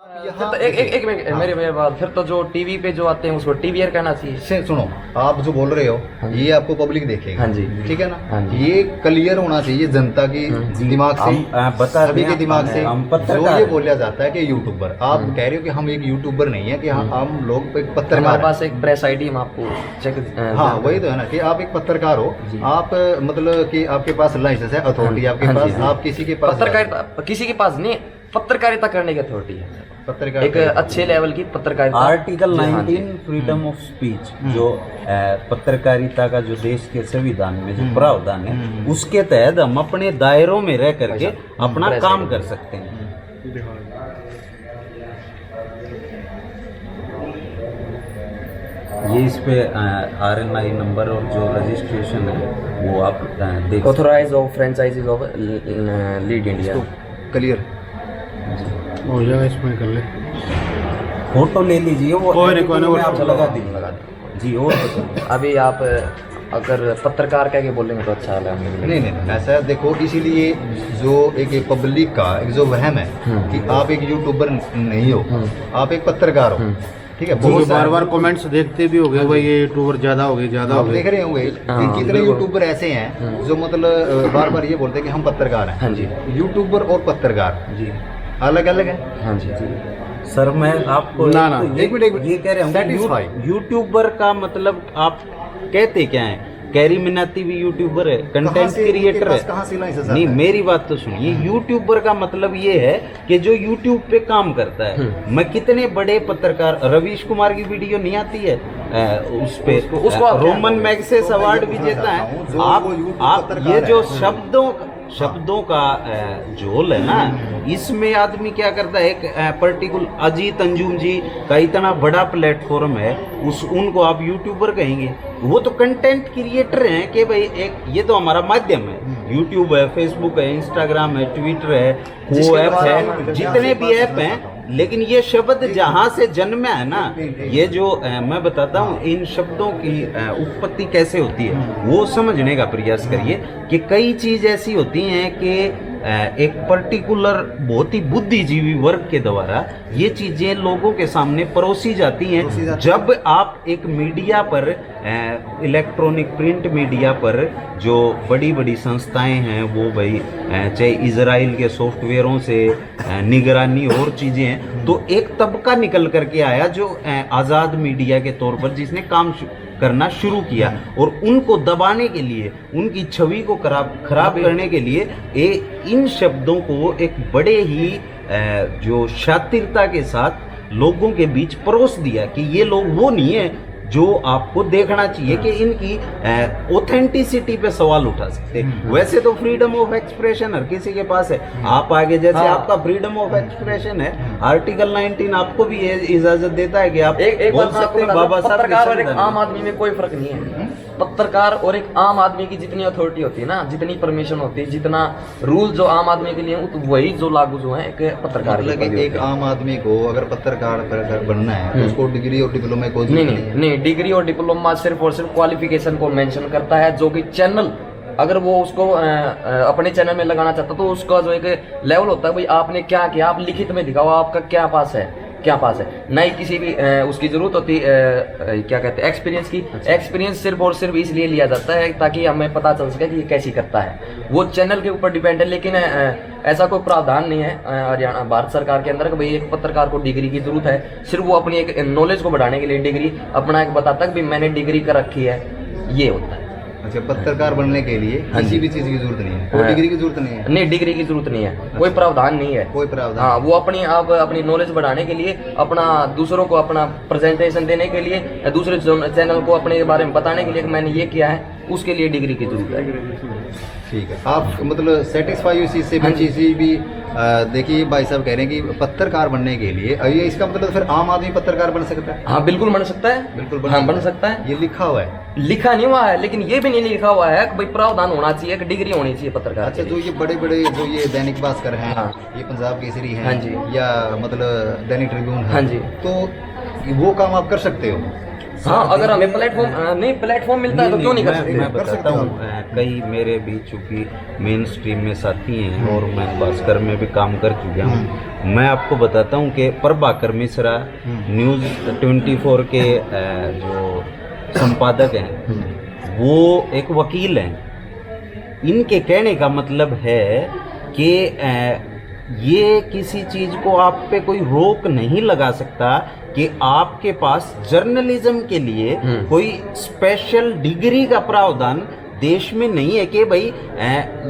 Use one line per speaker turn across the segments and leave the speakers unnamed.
फिर तो एक मिनट मेरे बात, फिर तो जो टीवी पे जो आते हैं उसको टीवीयर कहना चाहिए।
से सुनो, आप जो बोल रहे हो ये आपको पब्लिक देखेगा।
हाँ जी।
ठीक है ना।
हाँ जी।
ये क्लियर होना चाहिए जनता की दिमाग से, सभी के दिमाग से। जो ये बोला जाता है कि यूट्यूबर, आप कह रहे हो कि हम एक यूट्यूबर नहीं है, कि हम लोग एक पत्रकार
हमारे
हैं।
पास एक प्रेस आईडी हम आपको चेक।
हाँ वही तो है ना, कि आप एक पत्रकार हो, आप मतलब कि आपके पास लाइसेंस है, अथॉरिटी आपके पास, आप किसी के पास
पत्रकारिता किसी के पास नहीं, पत्रकारिता करने की अथॉरिटी है, एक अच्छे लेवल की पत्रकारिता।
आर्टिकल 19 फ्रीडम ऑफ स्पीच, जो पत्रकारिता का जो देश के संविधान में जो प्रावधान है, उसके तहत हम अपने दायरों में रह करके अपना काम कर सकते हैं। ये इस पे RNI नंबर और जो रजिस्ट्रेशन है वो आप देख।
Authorize of franchisees of lead India
clear
हो जाएगा, इसमें कर ले।
फोटो ले लीजिए, वो
कोई
आप लगा दीजिए जी। और
अभी आप अगर पत्रकार कह के बोलेंगे तो अच्छा है।
नहीं ऐसा देखो, इसीलिए जो एक पब्लिक का एक जो वहम है कि आप एक यूट्यूबर नहीं हो, आप एक पत्रकार हो। ठीक है,
बहुत बार बार कमेंट्स देखते भी होंगे, भाई ये यूट्यूबर ज्यादा हो गए, ज्यादा हो
आप
गए।
देख रहे होंगे कि कितने यूट्यूबर ऐसे हैं जो मतलब बार बार ये बोलते हैं कि हम पत्रकार हैं।
हाँ जी।
यूट्यूबर और पत्रकार
जी
अलग अलग है।
हाँ जी।
सर मैं आपको
ना
एक मिनट
ये कह रहा हूँ, यूट्यूबर का मतलब आप कहते क्या है? कैरी मिनाती भी यूट्यूबर है, कंटेंट क्रिएटर है।
कहाँ से लाइसेंस?
नहीं, मेरी बात तो सुनिए। यूट्यूबर का मतलब ये है कि जो यूट्यूब पे काम करता है। मैं कितने बड़े पत्रकार, रवीश कुमार की वीडियो नहीं आती है उस पे, उसको रोमन मैगसेस अवार्ड विजेता है। आप ये जो शब्दों का झोल है ना, इसमें आदमी क्या करता है, एक पर्टिकुलर अजीत अंजुम जी का इतना बड़ा प्लेटफॉर्म है, उनको आप यूट्यूबर कहेंगे? वो तो कंटेंट क्रिएटर हैं कि भाई एक ये तो हमारा माध्यम है। यूट्यूब है, फेसबुक है, इंस्टाग्राम है, ट्विटर है, वो ऐप है, जितने भी ऐप हैं। लेकिन ये शब्द जहाँ से जन्मा है ना, ये जो मैं बताता हूँ इन शब्दों की उत्पत्ति कैसे होती है, वो समझने का प्रयास करिए। कि कई चीज ऐसी होती हैं कि एक पर्टिकुलर बहुत ही बुद्धिजीवी वर्ग के द्वारा ये चीजें लोगों के सामने परोसी जाती हैं। जब आप एक मीडिया पर, इलेक्ट्रॉनिक प्रिंट मीडिया पर जो बड़ी बड़ी संस्थाएं हैं, वो भाई चाहे इजराइल के सॉफ्टवेयरों से निगरानी और चीजें हैं, तो एक तबका निकल करके आया जो आज़ाद मीडिया के तौर पर, जिसने काम करना शुरू किया, और उनको दबाने के लिए, उनकी छवि को खराब करने के लिए इन शब्दों को एक बड़े ही जो शातिरता के साथ लोगों के बीच परोस दिया कि ये लोग वो नहीं है जो आपको देखना चाहिए, कि इनकी ऑथेंटिसिटी पे सवाल उठा सकते। वैसे तो फ्रीडम ऑफ एक्सप्रेशन हर किसी के पास है। आप आगे जैसे आपका फ्रीडम ऑफ एक्सप्रेशन है, आर्टिकल 19 आपको भी ये इजाजत देता है कि आप बोल सकते हैं। बाबा साहब,
पत्रकार और एक आम आदमी में कोई फर्क नहीं है। पत्रकार और एक आम आदमी की जितनी अथॉरिटी होती है ना, जितनी परमिशन होती है, जितना रूल जो आम आदमी के लिए, तो वही जो लागू जो है एक पत्रकार के लिए।
एक आम आदमी को अगर पत्रकार बनना है तो उसको डिग्री और डिप्लोमा को
नहीं, डिग्री और डिप्लोमा सिर्फ और सिर्फ क्वालिफिकेशन को मेंशन करता है। जो कि चैनल, अगर वो उसको अपने चैनल में लगाना चाहता तो उसका जो एक लेवल होता है, भाई आपने क्या किया, आप लिखित में दिखाओ आपका क्या पास है। नहीं किसी भी उसकी जरूरत होती क्या कहते हैं, एक्सपीरियंस की। एक्सपीरियंस सिर्फ और सिर्फ इसलिए लिया जाता है ताकि हमें पता चल सके कि ये कैसी करता है। वो चैनल के ऊपर डिपेंड है। लेकिन ऐसा कोई प्रावधान नहीं है हरियाणा भारत सरकार के अंदर कि भाई एक पत्रकार को डिग्री की जरूरत है। सिर्फ वो अपनी एक नॉलेज को बढ़ाने के लिए डिग्री अपना एक बताता है कि मैंने डिग्री कर रखी है, ये होता है।
अच्छा, पत्रकार बनने के लिए किसी भी चीज की जरूरत नहीं है, कोई डिग्री की जरूरत नहीं है?
नहीं, डिग्री की जरूरत नहीं है, कोई प्रावधान नहीं है,
कोई प्रावधान।
हाँ, वो अपनी नॉलेज बढ़ाने के लिए, अपना दूसरों को अपना प्रेजेंटेशन देने के लिए, दूसरे चैनल को अपने बारे में बताने के लिए कि मैंने ये किया है, उसके लिए डिग्री की जरूरत है।
ठीक है, आप मतलब सेटिस्फाई इस चीज से? किसी भी देखिए भाई साहब कह रहे हैं कि पत्रकार बनने के लिए, ये इसका मतलब फिर आम आदमी पत्रकार बन सकता है?
हाँ बिल्कुल बन सकता है,
बिल्कुल
बन सकता है।
ये लिखा हुआ है?
लिखा नहीं हुआ है, लेकिन ये भी नहीं लिखा हुआ है कि भाई प्रावधान होना चाहिए कि डिग्री होनी चाहिए पत्रकार।
अच्छा, जो ये बड़े बड़े जो ये दैनिक भास्कर हैं, ये पंजाब केसरी हैं,
हाँ जी,
या मतलब दैनिक ट्रिब्यून है,
हाँ जी,
तो वो काम आप कर सकते हो?
हाँ, अगर हमें प्लेटफॉर्म नहीं प्लेटफॉर्म मिलता है तो क्यों नहीं कर सकते?
मैं बताता हूँ, कई मेरे भी चूंकि मेन स्ट्रीम में साथी हैं और मैं भास्कर में भी काम कर चुका हूँ। मैं आपको बताता हूँ कि प्रभाकर मिश्रा न्यूज़ 24 के जो संपादक हैं वो एक वकील हैं। इनके कहने का मतलब है कि ये किसी चीज़ को आप पे कोई रोक नहीं लगा सकता कि आपके पास जर्नलिज्म के लिए कोई स्पेशल डिग्री का प्रावधान देश में नहीं है कि भाई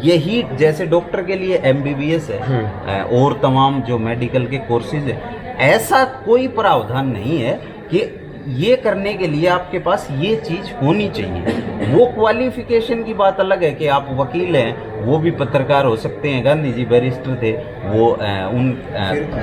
यही जैसे डॉक्टर के लिए MBBS है और तमाम जो मेडिकल के कोर्सेज है, ऐसा कोई प्रावधान नहीं है कि ये करने के लिए आपके पास ये चीज होनी चाहिए। वो क्वालिफिकेशन की बात अलग है कि आप वकील हैं, वो भी पत्रकार हो सकते हैं। गांधी जी बैरिस्टर थे, वो उन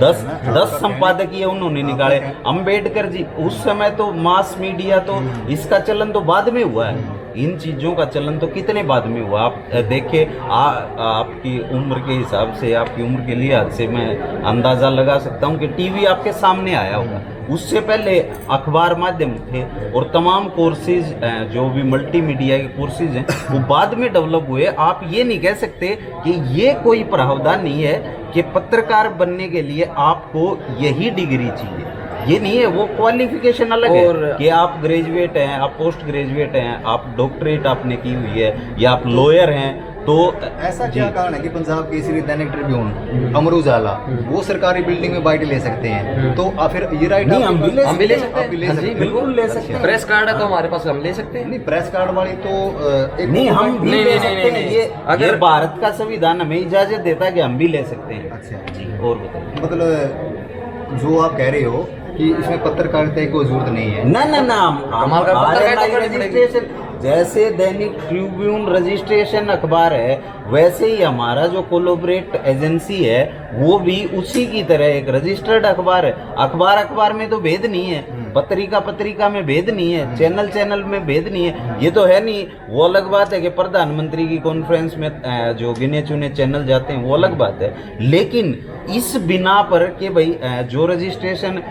10 संपादकीय उन्होंने निकाले। अंबेडकर जी, उस समय तो मास मीडिया तो इसका चलन तो बाद में हुआ है, इन चीज़ों का चलन तो कितने बाद में हुआ। आप देखिए, आपकी उम्र के हिसाब से, आपकी उम्र के लिहाज से मैं अंदाज़ा लगा सकता हूँ कि टीवी आपके सामने आया होगा। उससे पहले अखबार माध्यम थे और तमाम कोर्सेज जो भी मल्टीमीडिया के कोर्सेज हैं वो बाद में डेवलप हुए। आप ये नहीं कह सकते कि ये कोई प्रावधान नहीं है कि पत्रकार बनने के लिए आपको यही डिग्री चाहिए, ये नहीं है। वो क्वालिफिकेशन अलग है कि आप ग्रेजुएट हैं, आप पोस्ट ग्रेजुएट हैं, आप डॉक्टरेट आपने की हुई है या आप लॉयर हैं। तो
ऐसा क्या कारण है कि पंजाब केसरी, दैनिक ट्रिब्यून, अमर उजाला वो सरकारी बिल्डिंग में बाइट ले सकते हैं, तो फिर ये राइट
नहीं, हम भी ले
सकते हैं, बिल्कुल ले सकते हैं। प्रेस कार्ड है तो हमारे पास, हम ले सकते हैं।
नहीं, प्रेस कार्ड वाली तो
नहीं, हम भी ले सकते हैं। ये अगर भारत का संविधान हमें इजाजत देता है कि हम भी ले सकते हैं।
अच्छा
जी, और बताइए।
मतलब जो आप कह रहे हो कि इसमें पत्रकारिता की कोई जरूरत नहीं है।
ना हमारा रजिस्ट्रेशन जैसे दैनिक ट्रिब्यून रजिस्ट्रेशन अखबार है, वैसे ही हमारा जो कोलैबोरेट एजेंसी है वो भी उसी की तरह एक रजिस्टर्ड अखबार है। अखबार में तो भेद नहीं है, पत्रिका में भेद नहीं है, चैनल में भेद नहीं है। ये तो है नहीं। वो अलग बात है कि प्रधानमंत्री की कॉन्फ्रेंस में जो गिने चुने चैनल जाते हैं वो अलग बात है, लेकिन इस बिना पर कि भाई जो रजिस्ट्रेशन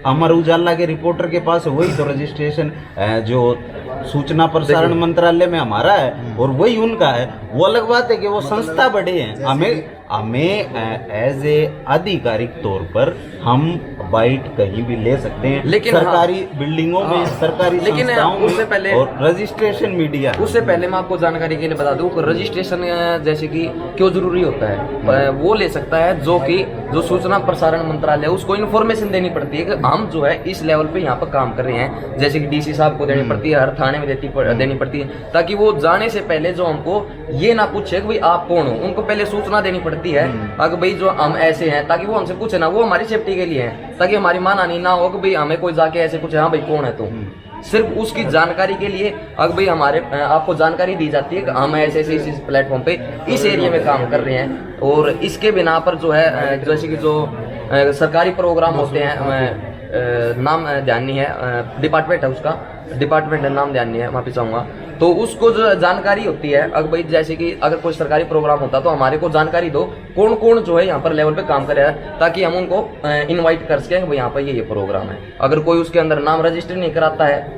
अमर उजाला के रिपोर्टर के पास है वही तो रजिस्ट्रेशन जो सूचना प्रसारण मंत्रालय में हमारा है और वही उनका है। वो अलग बात है कि वो संस्था बड़े हैं। हमें एज ए आधिकारिक तौर पर हम बाइट कहीं भी ले सकते हैं, लेकिन सरकारी बिल्डिंगों में, सरकारी संस्थाओं में पहले और रजिस्ट्रेशन मीडिया।
उससे पहले मैं आपको जानकारी के लिए बता दूं कि रजिस्ट्रेशन जैसे कि क्यों जरूरी होता है, वो ले सकता है जो सूचना प्रसारण मंत्रालय है, उसको इन्फॉर्मेशन देनी पड़ती है कि हम जो है इस लेवल पे यहाँ पर काम कर रहे हैं। जैसे कि DC साहब को देनी पड़ती है, हर थाने में देनी पड़ती है, ताकि वो जाने से पहले जो हमको ये ना पूछे कि भाई आप कौन हो, उनको पहले सूचना देनी पड़ती है अगर भाई जो हम ऐसे हैं, ताकि वो हमसे पूछे ना, वो हमारी सेफ्टी के लिए है, ताकि हमारी मानहानि ना हो कि भाई हमें कोई जाके ऐसे पूछे हाँ भाई कौन है तुम। सिर्फ उसकी जानकारी के लिए अगर भाई हमारे आपको जानकारी दी जाती है कि हम ऐसे इस प्लेटफॉर्म पे इस एरिया में काम कर रहे हैं, और इसके बिना पर जो है जैसे कि जो सरकारी प्रोग्राम होते हैं, नाम ध्यान नहीं है, डिपार्टमेंट है उसका, डिपार्टमेंट है, नाम ध्यान नहीं है, माफी चाहूँगा। तो उसको जो जानकारी होती है, अगर भाई जैसे कि अगर कोई सरकारी प्रोग्राम होता है तो हमारे को जानकारी दो कौन कौन जो है यहाँ पर लेवल पे काम कर रहा है, ताकि हम उनको इनवाइट कर सकें भाई यहाँ पर ये प्रोग्राम है। अगर कोई उसके अंदर नाम रजिस्टर नहीं कराता है,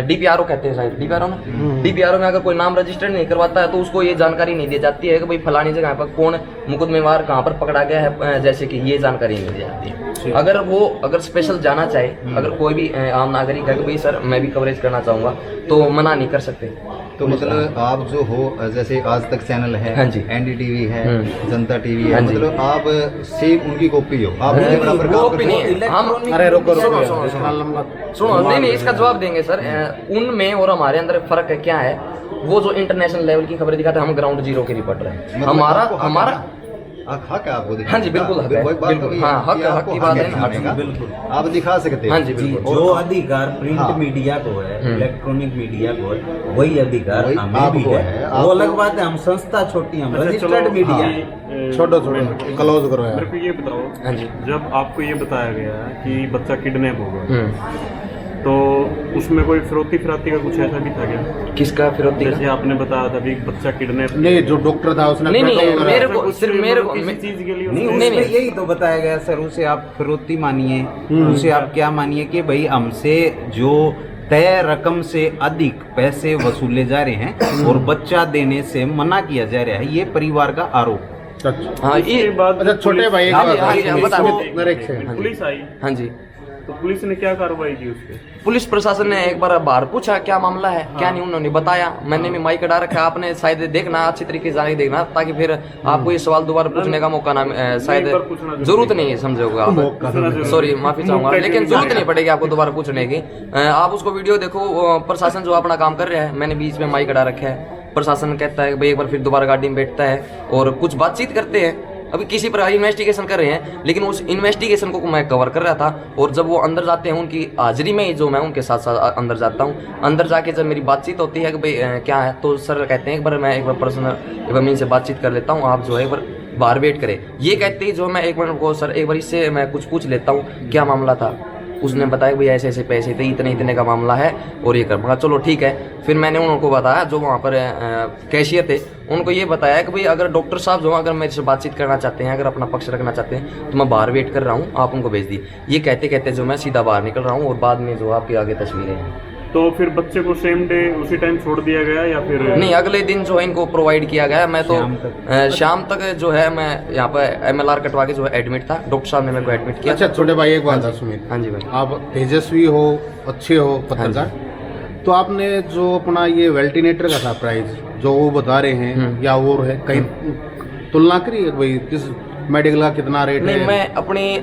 DPRO कहते हैं शायद, DPRO ना, DPRO में अगर कोई नाम रजिस्टर नहीं करवाता है तो उसको ये जानकारी नहीं दी जाती है कि भाई फलानी जगह पर कौन मुकदमेवार कहाँ पर पकड़ा गया है, जैसे कि ये जानकारी नहीं दी जाती है। अगर स्पेशल जाना चाहे, अगर कोई भी आम नागरिक है कि भाई सर मैं भी कवरेज करना चाहूँगा, तो मना नहीं कर सकते।
तो मतलब आप जो हो, जैसे आज तक चैनल है,
हाँ जी,
NDTV है, जनता TV है, मतलब आप सेम उनकी कॉपी हो, आप उनके बराबर
कॉपी नहीं है। हम
अरे रुको
सुनो, नहीं इसका जवाब देंगे सर। उनमें और हमारे अंदर फर्क है क्या है, वो जो इंटरनेशनल लेवल की खबरें दिखाते हैं, हम ग्राउंड जीरो के रिपोर्टर हैं। हमारा
हक है आपको दिखाने।
हाँ जी बिल्कुल हक है, बिल्कुल हाँ, हक की बात है ना,
बिल्कुल आप दिखा सकते हैं।
हाँ जी बिल्कुल।
जो अधिकार प्रिंट मीडिया को है, इलेक्ट्रॉनिक मीडिया को है, वही अधिकार हमें भी है। वो अलग बात है, हम संस्था छोटी, हम रजिस्टर्ड मीडिया है।
छोड़ो क्लोज करो यार।
मेरे को ये बताओ,
हाँ जी,
जब आपको ये बताया गया कि बच्चा किडनैप हो गया, तो उसमें कोई फिरौती फिराती का कुछ ऐसा भी था क्या?
किसका फिरौती का?
जैसे आपने बताया था अभी बच्चा किडनैप,
नहीं, जो डॉक्टर था उसने
नहीं नहीं
अपना
मेरे
डॉक्टर
को सिर्फ मेरे को
किसी चीज के लिए
नहीं,
नहीं,
उसमें यही तो बताया गया सर, उसे आप फिरौती मानिए, उसे आप क्या मानिए कि भाई हमसे जो तय रकम से अधिक पैसे वसूले जा रहे हैं और बच्चा देने से मना किया जा रहा है, ये परिवार का आरोप।
अच्छा
हाँ
उसके
ये
बाद
अच्छा, छोटे भाई एक
हाँ जी,
बात
हाँ जी, हाँ, बता-
पुलिस आई,
हाँ जी,
तो पुलिस ने क्या कार्रवाई की उस पे?
पुलिस प्रशासन ने एक बार बाहर पूछा क्या मामला है, क्या नहीं, उन्होंने बताया। मैंने भी माइक हटा रखा, आपने शायद देखना, अच्छी तरीके से जाके देखना, ताकि फिर आपको ये सवाल दोबारा पूछने का मौका ना शायद जरूरत नहीं है, समझोगे आप, सॉरी माफी चाहूंगा, लेकिन जरूरत नहीं पड़ेगी आपको दोबारा पूछने की। आप उसको वीडियो देखो, प्रशासन जो अपना काम कर रहा है, मैंने बीच में माइक हटा रखा है, प्रशासन कहता है भाई एक बार फिर दोबारा गाड़ी में बैठता है और कुछ बातचीत करते हैं। अभी किसी पर इन्वेस्टिगेशन कर रहे हैं, लेकिन उस इन्वेस्टिगेशन को मैं कवर कर रहा था, और जब वो अंदर जाते हैं उनकी हाजिरी में ही जो मैं उनके साथ साथ अंदर जाता हूँ, अंदर जाके जब मेरी बातचीत होती है कि भाई क्या है, तो सर कहते हैं एक बार मैं एक बार पर्सनल एक बार मैं इनसे बातचीत कर लेता हूँ, आप जो है एक बार बाहर वेट करें। ये कहते ही जो मैं एक बार को सर एक बार इससे मैं कुछ पूछ लेता हूँ क्या मामला था। उसने बताया भाई ऐसे ऐसे पैसे थे, इतने इतने का मामला है और ये कर पाऊंगा, चलो ठीक है। फिर मैंने उनको बताया, जो वहाँ पर कैशियर थे, उनको ये बताया कि भाई अगर डॉक्टर साहब जो अगर मेरे से बातचीत करना चाहते हैं, अगर अपना पक्ष रखना चाहते हैं, तो मैं बाहर वेट कर रहा हूँ, आप उनको भेज दी। ये कहते कहते जो मैं सीधा बाहर निकल रहा हूँ, और बाद में जो आपकी आगे तस्वीरें हैं।
तो फिर बच्चे को सेम डे उसी टाइम छोड़ दिया गया या फिर
नहीं, अगले दिन जो इनको प्रोवाइड किया गया। मैं तो शाम तक जो है मैं यहाँ पर MLR कटवा के जो है एडमिट था, डॉक्टर साहब ने मेरे को एडमिट किया।
अच्छा छोटे भाई एक बात था सुमित,
हाँ जी भाई,
आप तेजस्वी हो, अच्छे हो पत्रकार, तो आपने जो अपना ये वेल्टिनेटर का था प्राइस जो वो बता रहे हैं या वो है, कहीं तुलना करी है भाई किस मेडिकल का कितना रेट
नहीं,
है?
मैं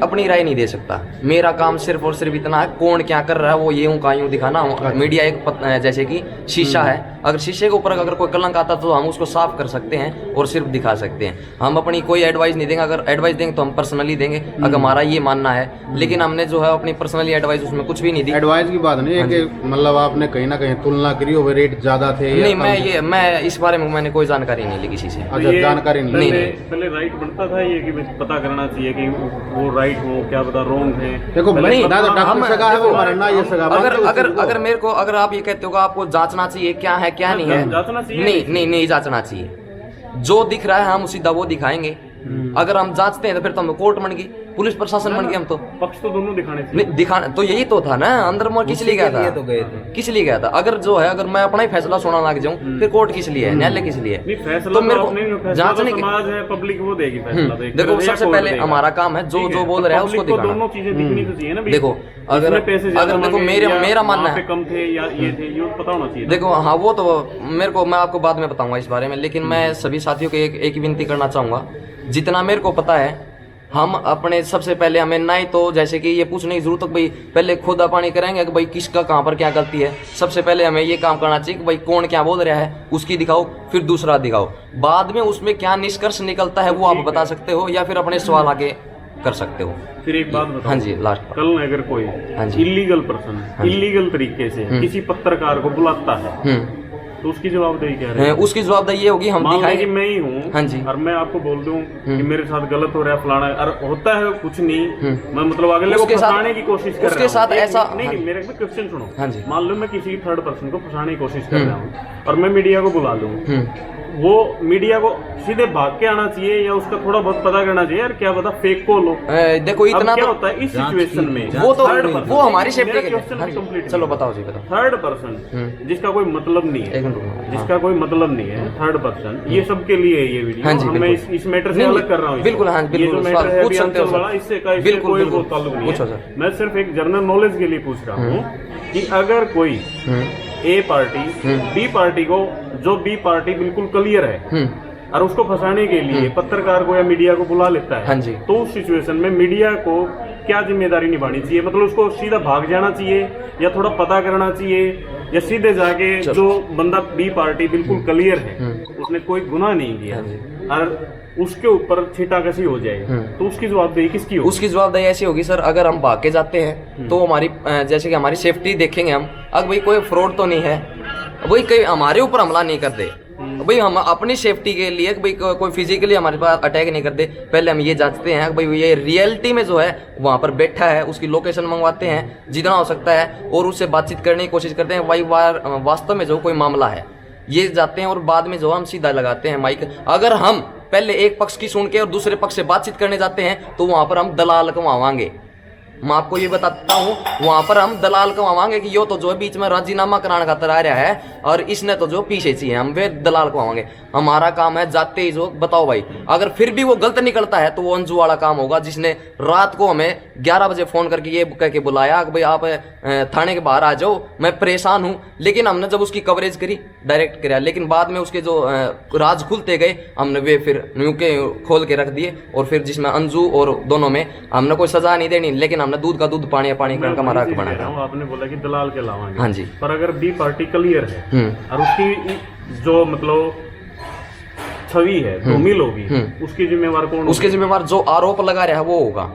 अपनी राय नहीं दे सकता। मेरा काम सिर्फ और सिर्फ इतना है, कौन क्या कर रहा है वो ये का यूं दिखाना। मीडिया एक जैसे कि शीशा है, अगर शीशे के ऊपर अगर कोई कलंक आता तो हम उसको साफ कर सकते हैं और सिर्फ दिखा सकते हैं। हम अपनी कोई एडवाइस नहीं देंगे, अगर एडवाइस देंगे तो हम पर्सनली देंगे, अगर हमारा ये मानना है। लेकिन हमने जो है अपनी पर्सनली एडवाइस उसमें कुछ भी नहीं दी।
एडवाइस की बात नहीं है कि मतलब आपने कहीं ना कहीं तुलना करी हो, रेट ज्यादा थे?
नहीं, मैं इस बारे में मैंने कोई जानकारी नहीं ली किसी से।
अच्छा, जानकारी नहीं।
पहले राइट बनता था ये कि पता करना चाहिए कि वो राइट हो, क्या पता रॉन्ग है।
देखो नहीं,
अगर मेरे को अगर आप ये कहते हो कि आपको जांचना चाहिए क्या है क्या नहीं है,
जांचना चाहिए।
नहीं जांचना चाहिए। जो दिख रहा है हम सीधा वो दिखाएंगे। अगर हम जांचते हैं तो फिर तो हम कोर्ट बन गई, पुलिस प्रशासन बन गए। हम तो
पक्ष तो दोनों दिखाने
नहीं दिखाना तो यही तो था ना, अंदर में किस लिए गया था,
तो गए थे
किस लिए गया था। अगर जो है अगर मैं अपना ही फैसला सुना लग जाऊं, फिर कोर्ट किस लिए है, न्यायालय किस लिए है?
तो मेरे को
जांचने की
समाज है, पब्लिक वो देगी फैसला।
देखो सबसे पहले हमारा काम है जो बोल रहा है उसको दिखाना।
दोनों चीजें दिखनी तो चाहिए ना।
देखो अगर देखो मेरा मानना है
कम थे या ये थे, ये पता होना चाहिए।
देखो हाँ, वो तो मेरे को मैं आपको बाद में बताऊंगा इस बारे में, लेकिन मैं सभी साथियों को एक विनती करना चाहूंगा। जितना मेरे को पता है, हम अपने सबसे पहले हमें ना ही तो जैसे कि ये पूछने की जरूरत है कि भाई पहले खुदा पानी करेंगे कि भाई किसका कहाँ पर क्या गलती है। सबसे पहले हमें ये काम करना चाहिए कि भाई कौन क्या बोल रहा है उसकी दिखाओ, फिर दूसरा दिखाओ। बाद में उसमें क्या निष्कर्ष निकलता है वो आप बता सकते हो, या फिर अपने सवाल आगे कर सकते हो।
फिर एक बात बताओ,
हाँ जी, लास्ट
कल अगर कोई इलीगल पर्सन इलीगल तरीके से किसी पत्रकार को बुलाता है तो उसकी जवाबदेही क्या है?
उसकी जवाबदेही ये होगी, हम दिखाएंगे।
मैं ही हूँ,
हाँ जी,
और मैं आपको बोल दूं कि मेरे साथ गलत हो रहा है फलाना, और होता है कुछ नहीं, मैं मतलब अगले को फंसाने की कोशिश कर रहा हूं।
उसके साथ ऐसा
नहीं, मेरे क्वेश्चन सुनो।
हाँ जी,
मान लो मैं किसी थर्ड पर्सन को फंसाने की कोशिश कर रहा हूँ और मैं मीडिया को बुला लूँ, वो मीडिया को सीधे भाग के आना चाहिए या उसका थोड़ा बहुत पता करना चाहिए? यार क्या पता फेक को लो।
देखो इतना
क्या होता है इस सिचुएशन में,
वो हमारी सेफ्टी के लिए। चलो बताओ जी, बताओ।
थर्ड पर्सन जिसका कोई मतलब नहीं है, जिसका कोई मतलब नहीं है, थर्ड पर्सन, ये सबके लिए है ये वीडियो। मैं इस मैटर से अलग कर रहा हूँ।
बिल्कुल हाँ, बिल्कुल पूछ सकते हो,
इससे कोई ताल्लुक नहीं है। मैं सिर्फ एक जनरल नॉलेज के लिए पूछ रहा हूँ कि अगर कोई ए पार्टी बी पार्टी को, जो बी पार्टी बिल्कुल क्लियर है और उसको फंसाने के लिए पत्रकार को या मीडिया को बुला लेता है,
हाँ जी,
तो उस सिचुएशन में मीडिया को क्या जिम्मेदारी निभानी चाहिए? मतलब उसको सीधा भाग जाना चाहिए या थोड़ा पता करना चाहिए, या सीधे जाके जो बंदा बी पार्टी बिल्कुल क्लियर है, उसने कोई गुनाह नहीं किया और उसके ऊपर छीटाकशी हो जाए, तो उसकी जवाबदेही किसकी होगी? उसकी
जवाबदेही ऐसी होगी सर, अगर हम भाग के जाते हैं तो हमारी जैसे कि हमारी सेफ्टी देखेंगे हम, अगर भाई कोई फ्रॉड तो नहीं है, वही कहीं हमारे ऊपर हमला नहीं कर दे, भाई हम अपनी सेफ्टी के लिए भाई कोई फिजिकली हमारे पास अटैक नहीं करते, पहले हम ये जांचते हैं कि भाई ये रियलिटी में जो है वहाँ पर बैठा है, उसकी लोकेशन मंगवाते हैं जितना हो सकता है और उससे बातचीत करने की कोशिश करते हैं भाई वास्तव में जो कोई मामला है, ये जाते हैं और बाद में जो हम सीधा लगाते हैं माइक। अगर हम पहले एक पक्ष की सुन के और दूसरे पक्ष से बातचीत करने जाते हैं तो वहाँ पर हम दलाल कमावांगे। मैं आपको ये बताता हूँ, वहां पर हम दलाल कमावांगे कि यो तो जो है बीच में राजीनामा कराने खातर आ रहा है और इसने तो जो पीछे चाहिए, हम वे दलाल कमावांगे। हमारा काम है जाते ही जो बताओ भाई, अगर फिर भी वो गलत निकलता है तो वो अंजू वाला काम होगा जिसने रात को हमें 11 बजे फोन करके ये कह के बुलाया कि भाई आप थाने के बाहर आ जाओ, मैं परेशान हूँ। लेकिन हमने जब उसकी कवरेज करी, डायरेक्ट कराया, लेकिन बाद में उसके जो राज खुलते गए हमने वे फिर न्यू के खोल के रख दिए और फिर जिसमें अंजू और दोनों में हमने कोई सजा नहीं देनी, लेकिन हमने दूध का दूध पानी पानी का हमारा हक बनाया।
आपने बोला कि दलाल के लावांगे,
हाँ जी,
पर अगर बी पार्टी क्लियर है और उसकी जो मतलब छवि है धूमिल होगी, उसकी जिम्मेवार कौन?
उसके जिम्मेवार जो आरोप लगा रहा है वो होगा।